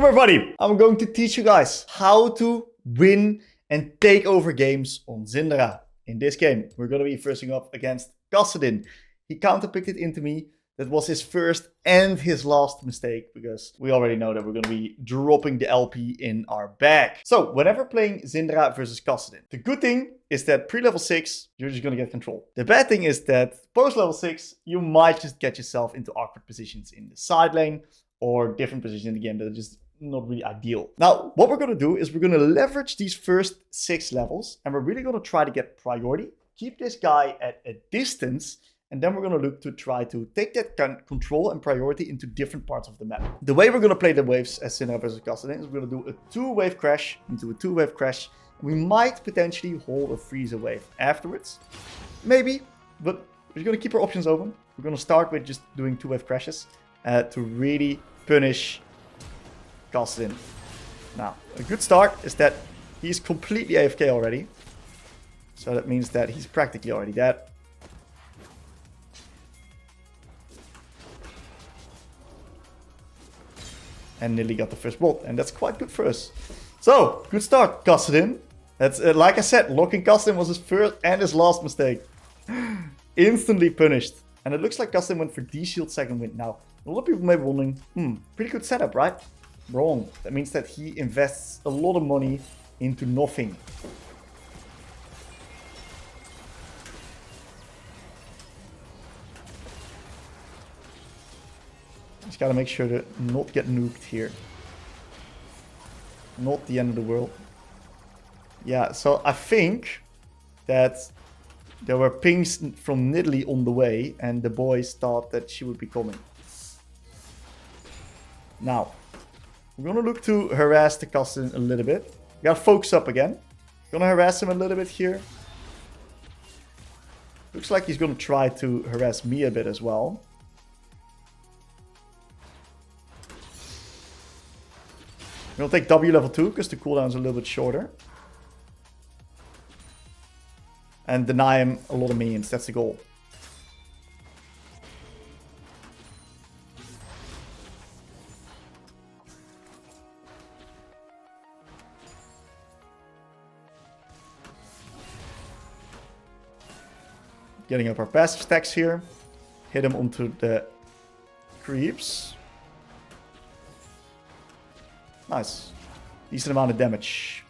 Welcome everybody! I'm going to teach you guys how to win and take over games on Syndra. In this game, we're going to be facing up against Kassadin. He counterpicked it into me. That was his first and his last mistake, because we already know that we're going to be dropping the LP in our bag. So, whenever playing Syndra versus Kassadin, the good thing is that pre-level 6, you're just going to get control. The bad thing is that post-level 6, you might just get yourself into awkward positions in the side lane, or different positions in the game that are just not really ideal. Now, what we're going to do is we're going to leverage these first 6 levels, and we're really going to try to get priority, keep this guy at a distance, and then we're going to look to try to take that control and priority into different parts of the map. The way we're going to play the waves as Syndra versus Kassadin is we're going to do a 2-wave crash into a 2-wave crash. We might potentially hold a freezer wave afterwards. Maybe, but we're going to keep our options open. We're going to start with just doing 2-wave crashes to really punish Kassadin. Now, a good start is that he's completely AFK already. So that means that he's practically already dead. And nearly got the first bolt, and that's quite good for us. So, good start, Kassadin. That's like I said, locking Kassadin was his first and his last mistake. Instantly punished. And it looks like Kassadin went for D-Shield second wind. Now, a lot of people may be wondering, pretty good setup, right? Wrong. That means that he invests a lot of money into nothing. Just gotta make sure to not get nuked here. Not the end of the world. Yeah, so I think that there were pings from Nidalee on the way, and the boys thought that she would be coming. Now, we're gonna look to harass the Kassadin a little bit. We gotta focus up again. Gonna harass him a little bit here. Looks like he's gonna try to harass me a bit as well. We'll take W level 2 because the cooldown is a little bit shorter. And deny him a lot of minions. That's the goal. Getting up our passive stacks here. Hit him onto the creeps. Nice. Decent amount of damage.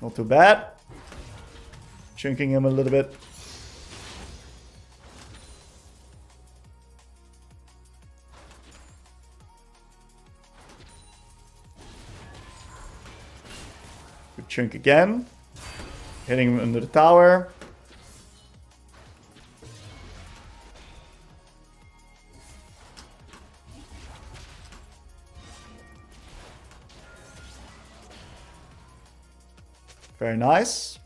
Not too bad. Chunking him a little bit. Good chunk again. Hitting him under the tower. Very nice.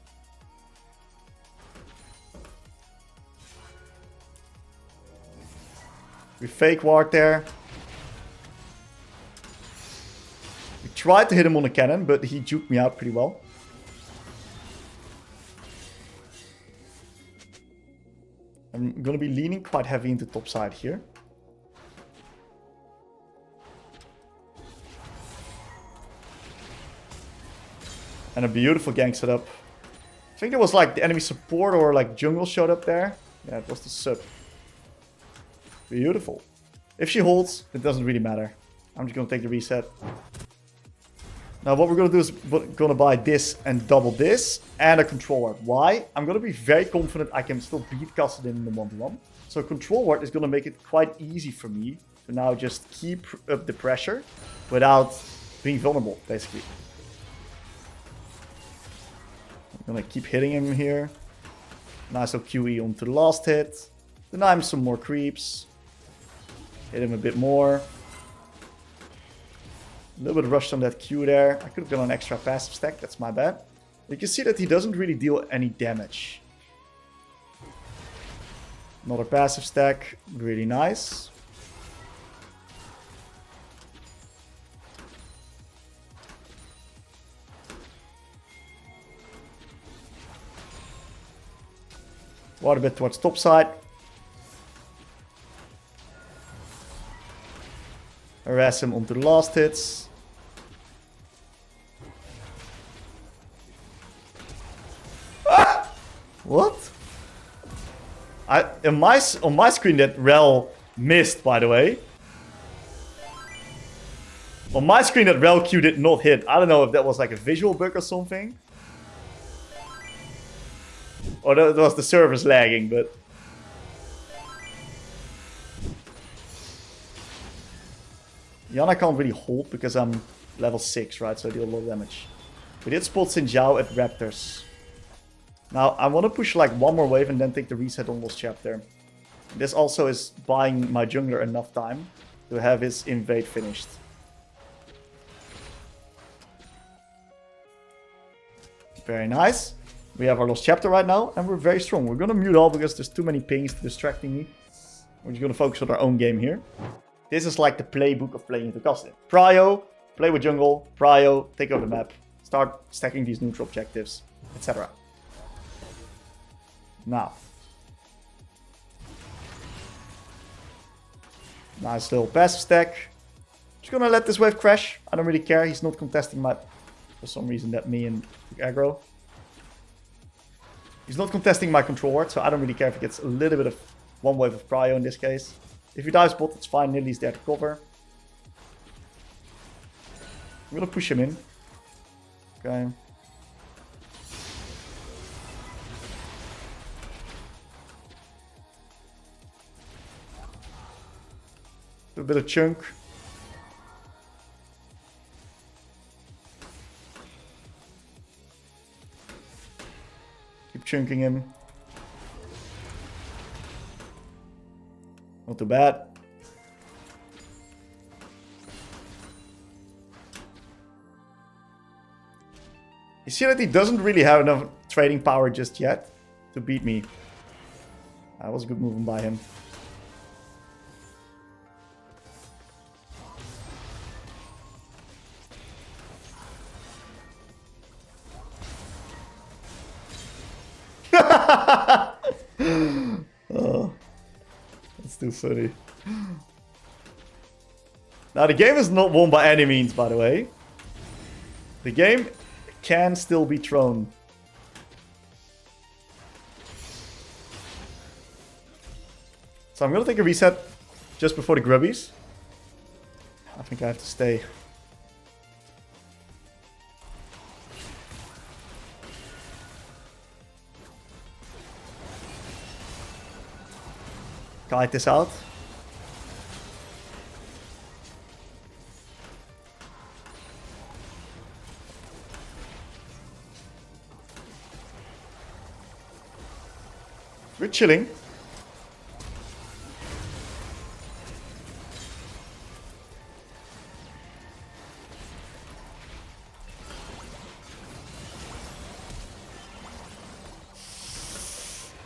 We fake ward there. We tried to hit him on a cannon, but he juked me out pretty well. I'm gonna be leaning quite heavy into top side here. And a beautiful gank setup. I think there was like the enemy support or like jungle showed up there. Yeah, it was the sub. Beautiful. If she holds, it doesn't really matter. I'm just gonna take the reset. Now what we're gonna do is we're gonna buy this and double this and a control ward. Why? I'm gonna be very confident I can still beat Kassadin in the 1v1. So control ward is gonna make it quite easy for me to now just keep up the pressure without being vulnerable, basically. I'm gonna keep hitting him here. Nice little QE onto the last hit. Deny him some more creeps. Hit him a bit more. A little bit rushed on that Q there. I could have done an extra passive stack, that's my bad. You can see that he doesn't really deal any damage. Another passive stack, really nice. Water bit towards top side. Harass him onto the last hits. Ah! What? On my screen that Rel missed, by the way. On my screen that Rel Q did not hit. I don't know if that was like a visual bug or something. Or that was the server's lagging, but... Yana can't really hold because I'm level 6, right? So I deal a lot of damage. We did spot Xin at Raptors. Now, I want to push like one more wave and then take the reset on Lost Chapter. This also is buying my jungler enough time to have his invade finished. Very nice. We have our Lost Chapter right now, and we're very strong. We're gonna mute all because there's too many pings distracting me. We're just gonna focus on our own game here. This is like the playbook of playing into Kassadin. Prio, play with jungle. Prio, take over the map. Start stacking these neutral objectives, etc. Now. Nice little passive stack. Just gonna let this wave crash. I don't really care. He's not contesting my... For some reason that me and aggro. He's not contesting my control ward, so I don't really care if he gets a little bit of one wave of prio in this case. If he dives bot, it's fine. Nidalee is there to cover. I'm gonna push him in. Okay. Do a bit of chunk. Keep chunking him. Not too bad. You see that he doesn't really have enough trading power just yet to beat me. That was a good movement by him. Oh, that's too funny. Now the game is not won by any means, by the way. The game can still be thrown. So I'm gonna take a reset just before the grubbies. I think I have to stay. Kite this out. We're chilling.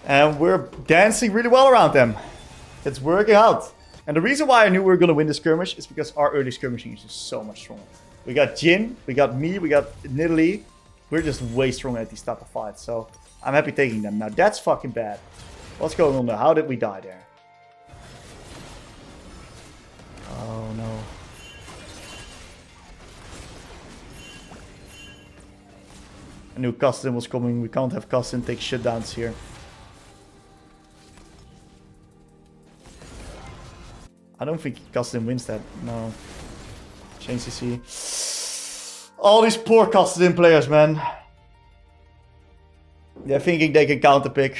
And we're dancing really well around them. It's working out. And the reason why I knew we were going to win the skirmish is because our early skirmishing is just so much stronger. We got Jhin, we got me, we got Nidalee. We're just way stronger at these type of fights. So I'm happy taking them. Now that's fucking bad. What's going on there? How did we die there? Oh no. I knew Kassadin was coming. We can't have Kassadin take shutdowns here. I don't think Kassadin wins that. No. Change CC. All these poor Kassadin players, man. They're thinking they can counterpick.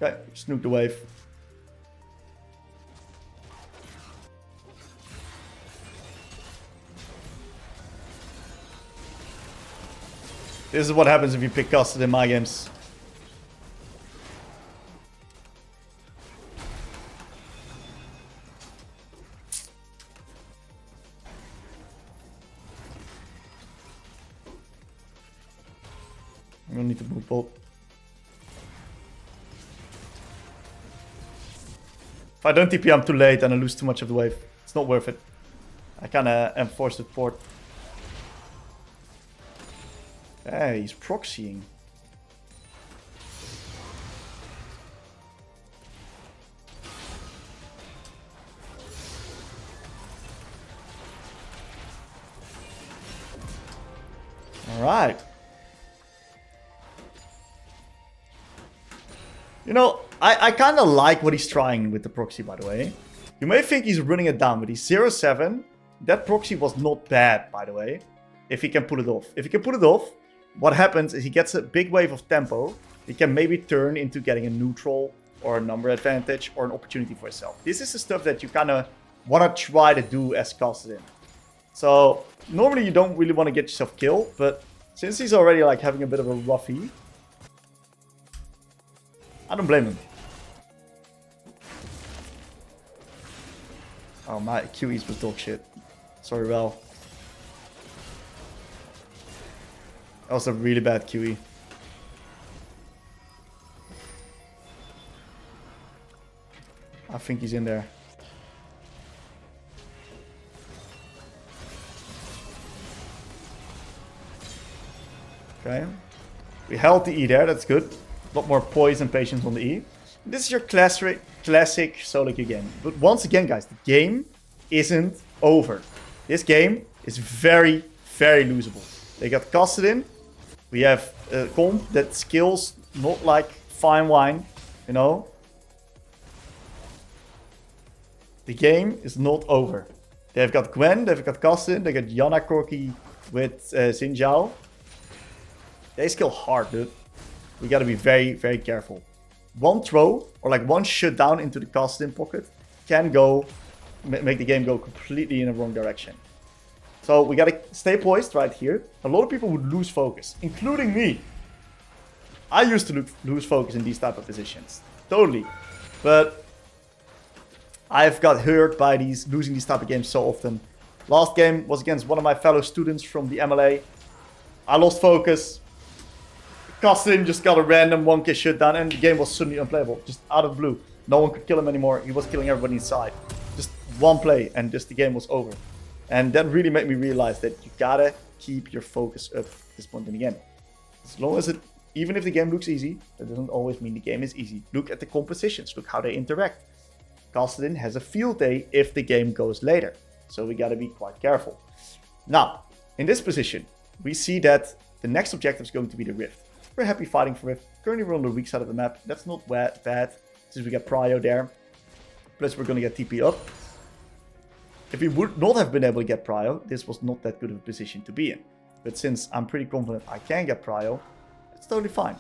Okay, snoop the wave. This is what happens if you pick Kassadin in my games. I don't need to move both. If I don't TP, I'm too late and I lose too much of the wave. It's not worth it. I kinda enforce the port. Hey, he's proxying. Alright. You know, I kind of like what he's trying with the proxy, by the way. You may think he's running it down, but he's 0-7. That proxy was not bad, by the way. If he can pull it off. If he can pull it off, what happens is he gets a big wave of tempo. He can maybe turn into getting a neutral or a number advantage or an opportunity for himself. This is the stuff that you kind of want to try to do as Cassidin. So, normally you don't really want to get yourself killed, but since he's already like having a bit of a roughie, I don't blame him. Oh, my QEs was dog shit. Sorry, Val. That was a really bad QE. I think he's in there. Okay. We held the E there, that's good. A lot more poise and patience on the E. This is your classic solo queue game. But once again, guys, the game isn't over. This game is very, very losable. They got Cassidin. We have a comp that skills not like fine wine, you know. The game is not over. They've got Gwen, they've got Cassidin, they got Yana Corki with Xin. They skill hard, dude. We gotta be very, very careful. One throw, or like one shutdown into the Cassidin pocket, can go, make the game go completely in the wrong direction. So we gotta stay poised right here. A lot of people would lose focus, including me. I used to lose focus in these type of positions. Totally. But I've got hurt by losing these type of games so often. Last game was against one of my fellow students from the MLA. I lost focus. Cassidin just got a random 1k shutdown and the game was suddenly unplayable. Just out of the blue. No one could kill him anymore. He was killing everybody inside. Just one play and just the game was over. And that really made me realize that you gotta keep your focus up at this point in the game. As long as even if the game looks easy, that doesn't always mean the game is easy. Look at the compositions, look how they interact. Cassidin has a field day if the game goes later. So we gotta be quite careful. Now, in this position, we see that the next objective is going to be the Rift. We're happy fighting for Rift. Currently we're on the weak side of the map. That's not bad, since we got Prio there. Plus we're gonna get TP up. If we would not have been able to get Prio, this was not that good of a position to be in. But since I'm pretty confident I can get Prio, it's totally fine.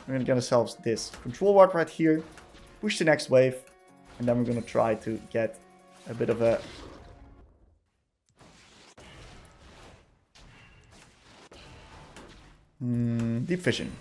We're gonna get ourselves this control ward right here, push the next wave, and then we're gonna try to get a bit of a deep vision.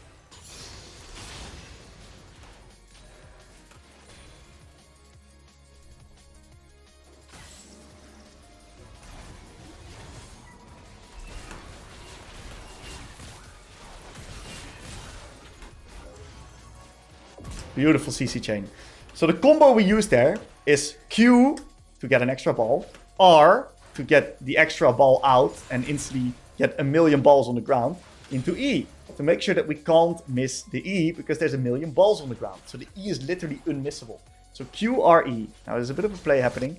Beautiful CC chain. So the combo we use there is Q to get an extra ball, R to get the extra ball out and instantly get a million balls on the ground, into E to make sure that we can't miss the E because there's a million balls on the ground. So the E is literally unmissable. So Q, R, E. Now there's a bit of a play happening.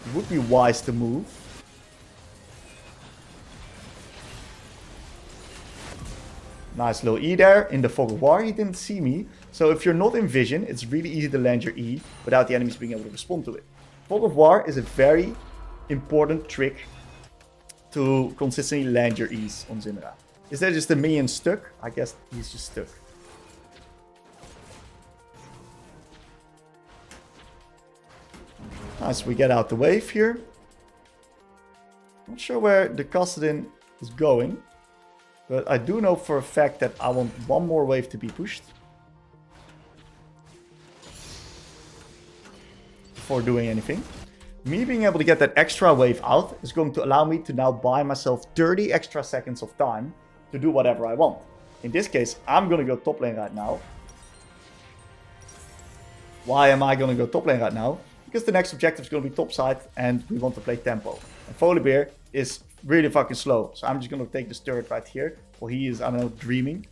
It would be wise to move. Nice little E there in the fog of war. He didn't see me. So if you're not in vision, it's really easy to land your E without the enemies being able to respond to it. Fog of war is a very important trick to consistently land your E's on Syndra. Is there just a minion stuck? I guess he's just stuck. Nice, we get out the wave here. Not sure where the Cassidin is going. But I do know for a fact that I want one more wave to be pushed. Before doing anything. Me being able to get that extra wave out is going to allow me to now buy myself 30 extra seconds of time to do whatever I want. In this case, I'm going to go top lane right now. Why am I going to go top lane right now? Because the next objective is going to be top side and we want to play tempo. And Volibear is really fucking slow. So I'm just going to take this turret right here. Well, he is, I don't know, dreaming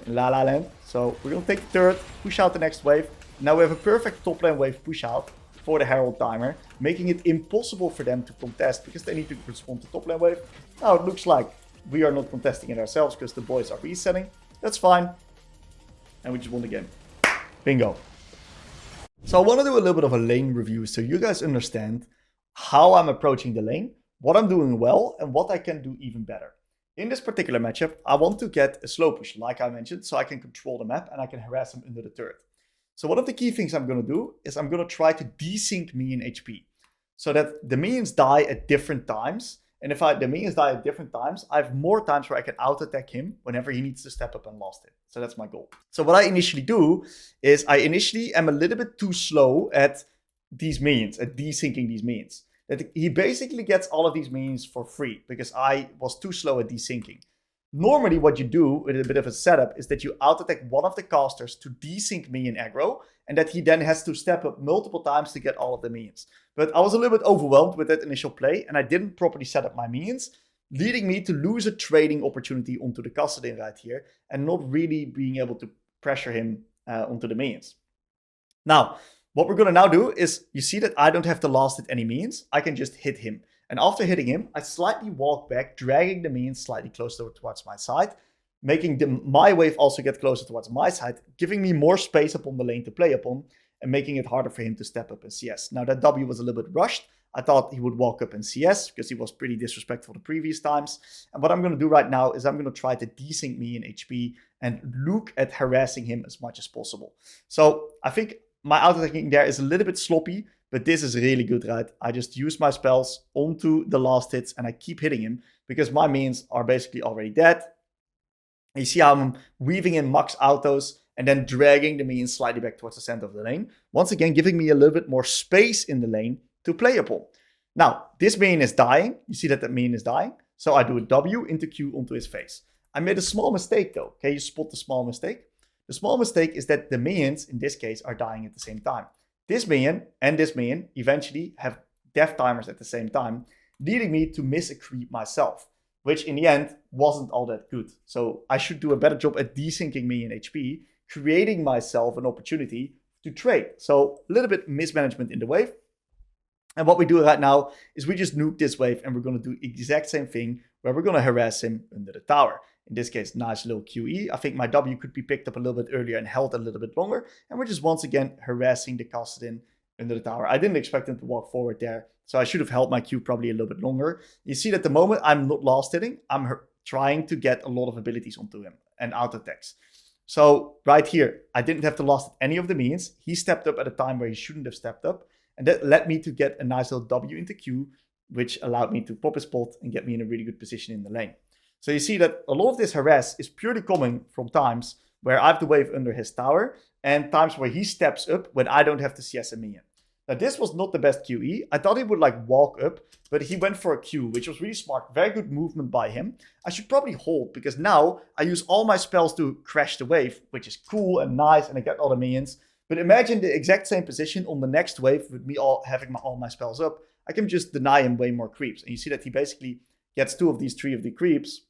in La La Land. So we're going to take the turret, push out the next wave. Now we have a perfect top lane wave push out for the Herald timer, making it impossible for them to contest because they need to respond to top lane wave. Now it looks like we are not contesting it ourselves because the boys are resetting. That's fine. And we just won the game. Bingo. So I want to do a little bit of a lane review so you guys understand how I'm approaching the lane, what I'm doing well, and what I can do even better. In this particular matchup, I want to get a slow push, like I mentioned, so I can control the map and I can harass them under the turret. So one of the key things I'm going to do is I'm going to try to desync minion HP so that the minions die at different times. And if the minions die at different times, I have more times where I can out-attack him whenever he needs to step up and last it. So that's my goal. So what I initially do is I initially am a little bit too slow at these minions, at desyncing these minions. That he basically gets all of these minions for free because I was too slow at desyncing. Normally what you do with a bit of a setup is that you out-attack one of the casters to desync minion aggro, and that he then has to step up multiple times to get all of the minions. But I was a little bit overwhelmed with that initial play, and I didn't properly set up my minions, leading me to lose a trading opportunity onto the Kassadin right here, and not really being able to pressure him onto the minions. Now, what we're going to now do is, you see that I don't have to last hit any minions, I can just hit him. And after hitting him, I slightly walk back, dragging the minions slightly closer towards my side, making my wave also get closer towards my side, giving me more space upon the lane to play upon, and making it harder for him to step up in CS. Now that W was a little bit rushed. I thought he would walk up in CS because he was pretty disrespectful the previous times. And what I'm going to do right now is I'm going to try to desync me in HP and look at harassing him as much as possible. So I think my out-attacking there is a little bit sloppy, but this is really good, right? I just use my spells onto the last hits and I keep hitting him because my minions are basically already dead. You see how I'm weaving in max autos and then dragging the minions slightly back towards the center of the lane. Once again, giving me a little bit more space in the lane to play upon. Now, this minion is dying. You see that minion is dying. So I do a W into Q onto his face. I made a small mistake though. Can you spot the small mistake? The small mistake is that the minions, in this case, are dying at the same time. This minion and this minion eventually have death timers at the same time, leading me to miss a creep myself, which in the end wasn't all that good. So I should do a better job at desyncing minion HP, creating myself an opportunity to trade. So a little bit mismanagement in the wave. And what we do right now is we just nuke this wave and we're going to do the exact same thing where we're going to harass him under the tower. In this case, nice little QE. I think my W could be picked up a little bit earlier and held a little bit longer. And we're just once again harassing the Kassadin under the tower. I didn't expect him to walk forward there, so I should have held my Q probably a little bit longer. You see that the moment I'm not last hitting, I'm trying to get a lot of abilities onto him and out attacks. So right here, I didn't have to last any of the minions. He stepped up at a time where he shouldn't have stepped up. And that led me to get a nice little W into Q, which allowed me to pop his spot and get me in a really good position in the lane. So you see that a lot of this harass is purely coming from times where I have the wave under his tower and times where he steps up when I don't have to CS a minion. Now this was not the best QE. I thought he would like walk up, but he went for a Q, which was really smart. Very good movement by him. I should probably hold because now I use all my spells to crash the wave, which is cool and nice and I get all the minions. But imagine the exact same position on the next wave with me having all my spells up. I can just deny him way more creeps. And you see that he basically gets 2 of these 3 of the creeps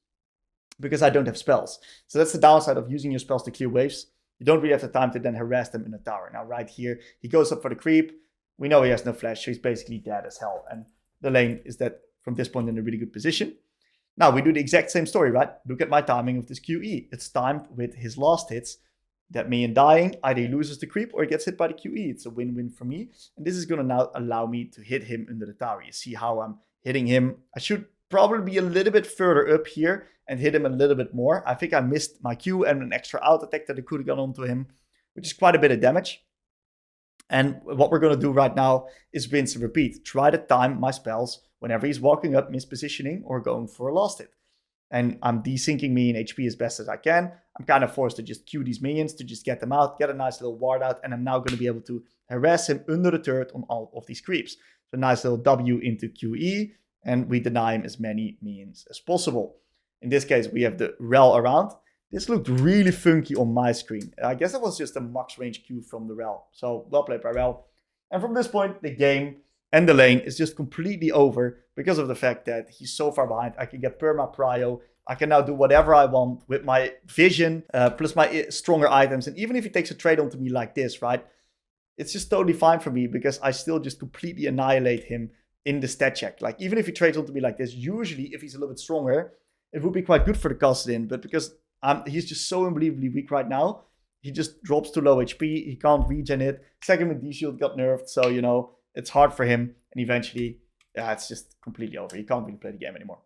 because I don't have spells. So that's the downside of using your spells to clear waves. You don't really have the time to then harass them in the tower. Now right here, he goes up for the creep. We know he has no flash, so he's basically dead as hell. And the lane is that from this point in a really good position. Now we do the exact same story, right? Look at my timing of this QE. It's timed with his last hits. That minion dying, either he loses the creep or he gets hit by the QE. It's a win-win for me. And this is going to now allow me to hit him under the tower. You see how I'm hitting him. I should probably be a little bit further up here and hit him a little bit more. I think I missed my Q and an extra out attack that I could have gone onto him, which is quite a bit of damage. And what we're going to do right now is rinse and repeat. Try to time my spells whenever he's walking up, mispositioning, or going for a last hit. And I'm desyncing me in HP as best as I can. I'm kind of forced to just Q these minions to just get them out, get a nice little ward out, and I'm now going to be able to harass him under the turret on all of these creeps. So nice little W into QE, and we deny him as many minions as possible. In this case, we have the Rel around. This looked really funky on my screen. I guess it was just a max range Q from the Rel. So well played by Rel. And from this point, the game And the lane is just completely over because of the fact that he's so far behind. I can get perma prio. I can now do whatever I want with my vision, plus my stronger items. And even if he takes a trade onto me like this, right? It's just totally fine for me because I still just completely annihilate him in the stat check. Like, even if he trades onto me like this, usually if he's a little bit stronger, it would be quite good for the Kassadin. But because he's just so unbelievably weak right now, he just drops to low HP. He can't regen it. Second with D-Shield got nerfed, so, you know, it's hard for him. And eventually, yeah, it's just completely over. He can't really play the game anymore.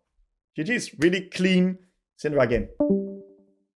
GG's. Really clean Syndra game.